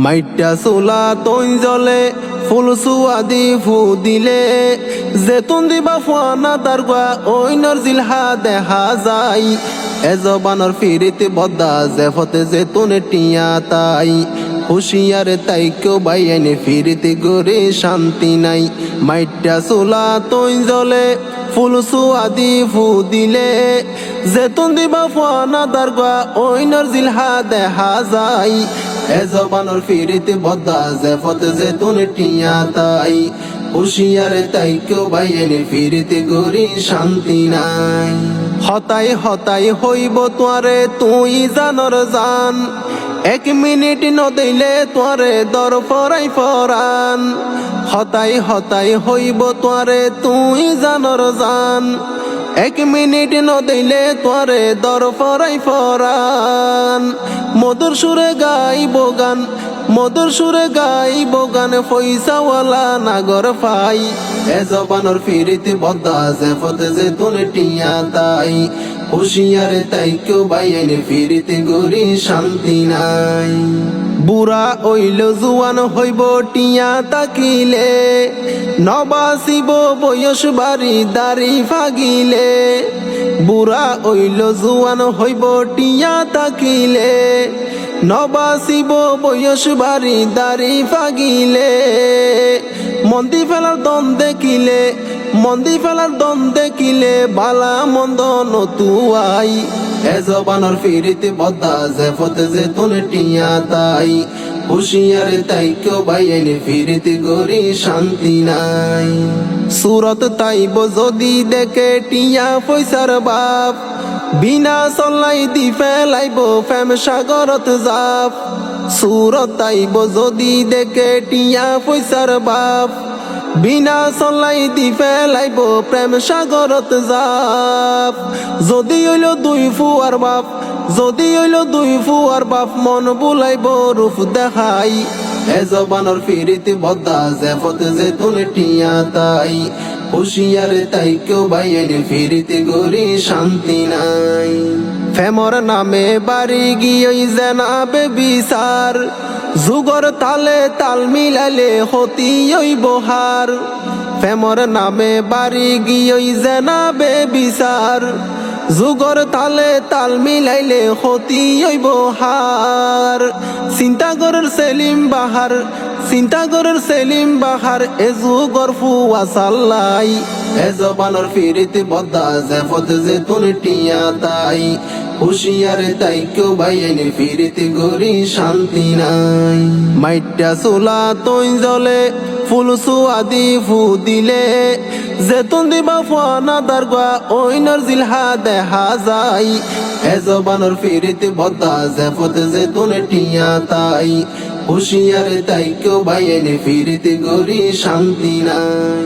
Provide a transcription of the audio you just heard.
মাইটা চোলা তৈ জলে ফুল সুয়াদি ফু দিলে জেতুন দিবা ফুয়ানা দারগা ওইনর জিলহা দেখা যায় এজবানর ফিরিতে বদ্দা জেফতে জেতুনে টিয়া তাই হুশিয়ারে তাই কেউ বাইনে ফিরিতে গরে শান্তি নাই মাইটা চোলা তৈ জলে ফুল সুয়াদি ফু দিলে জেতুন দিবা ফুয়ানা দারগা ওইনর জিলহা দেখা যায় এজবানর ফিরিতে বদ্দা জেফতে জেতুনে টিয়া তাই হুশিয়ারে তাই কেউ বাইনে ফিরিতে গরি শান্তি নাই হতাই হতাই হইব তোয়ারে তুই জানর জান এক মিনিট নদিলে তোয়ারে দর ফরাই ফরান হতাই হতাই হইব তোয়ারে তুই জানর জান এক মিনিট নদিলে তোয়ারে দর ফরাই ফরান মধুর সুরে গাইব গান মধুর সুরে গাইব গান পয়সাওয়ালা নাগর পাই এজবানর ফিরিতে বদ্দা জেফতে জেতুনে টিয়া তাই হুশিয়ারে তাই কেউ বাইনে ফিরিতে গরি শান্তি নাই বুড়া ওইল জুয়ান হইব টিয়া তাকিলে নবাসিব বয়স বাড়ি দাড়ি ফাগিলে বুড়া ওইল জুয়ান হইব টিয়া তাকিলে নবাসিব বয়স বাড়ি দাড়ি ফাগিলে মন্দি ফেলার দন দেখিলে মন্দি ফেলার দন দেখিলে বালা মন্দ নতুয়াই এজবানর ফিরিতে বদ্দা জেফতে জেতুনে টিয়া তাই হুশিয়ারে তাই কেউ বাইনে ফিরিতে গরি শান্তি নাই সুরত তাইব যদি দেখে টিয়া পয়সার বাপ বিনা চলাই দি ফেলাইব ফেম সাগরত জাপ সুরত তাইব যদি দেখে টিয়া পয়সার বাপ বিনা চলাই দি ফেলাইব প্রেম সাগরত জাপ যদি হইল দুই ফুয়ার বাপ যদি হইল দুই ফুয়ার বাপ মন বুলাইব রূপ দেখাই এজবানর ফিরিতে বদ্দা জেফতে জেতুনে টিয়া তাই হুশিয়ারে তাই কেউ বাইনে ফিরিতে গরি শান্তি নাই ফেমর নামে বাড়ি গিয়ে জেনাবে বিচার যুগর তালে তাল মিলালে হতি বহার ফেমর নামে বাড়ি গিয়ে জেনাবে বিচার যুগর তালে তাল মিলাইলে হতি বহার চিন্তা করার সেলিম বাহার চিন্তা করার সেলিম বাহার এ যুগর ফুয়া সাল্লাই এজবানর ফিরিতে বদ্দা জেফতে জেতুনে টিয়া তাই হুশিয়ারে তাই কেউ বাইনে ফিরিতে গরি শান্তি নাই মাইটা চোলা তৈ জলে ফুল সুয়াদি ফু দিলে জেতুন দিবা ফুয়ানা দারগা ওইনর জিলহা দেখা যায় এজবানর ফিরিতে বদ্দা জেফতে জেতুনে টিয়া তাই হুশিয়ারে তাই কেউ বাইনে ফিরিতে গরি শান্তি নাই।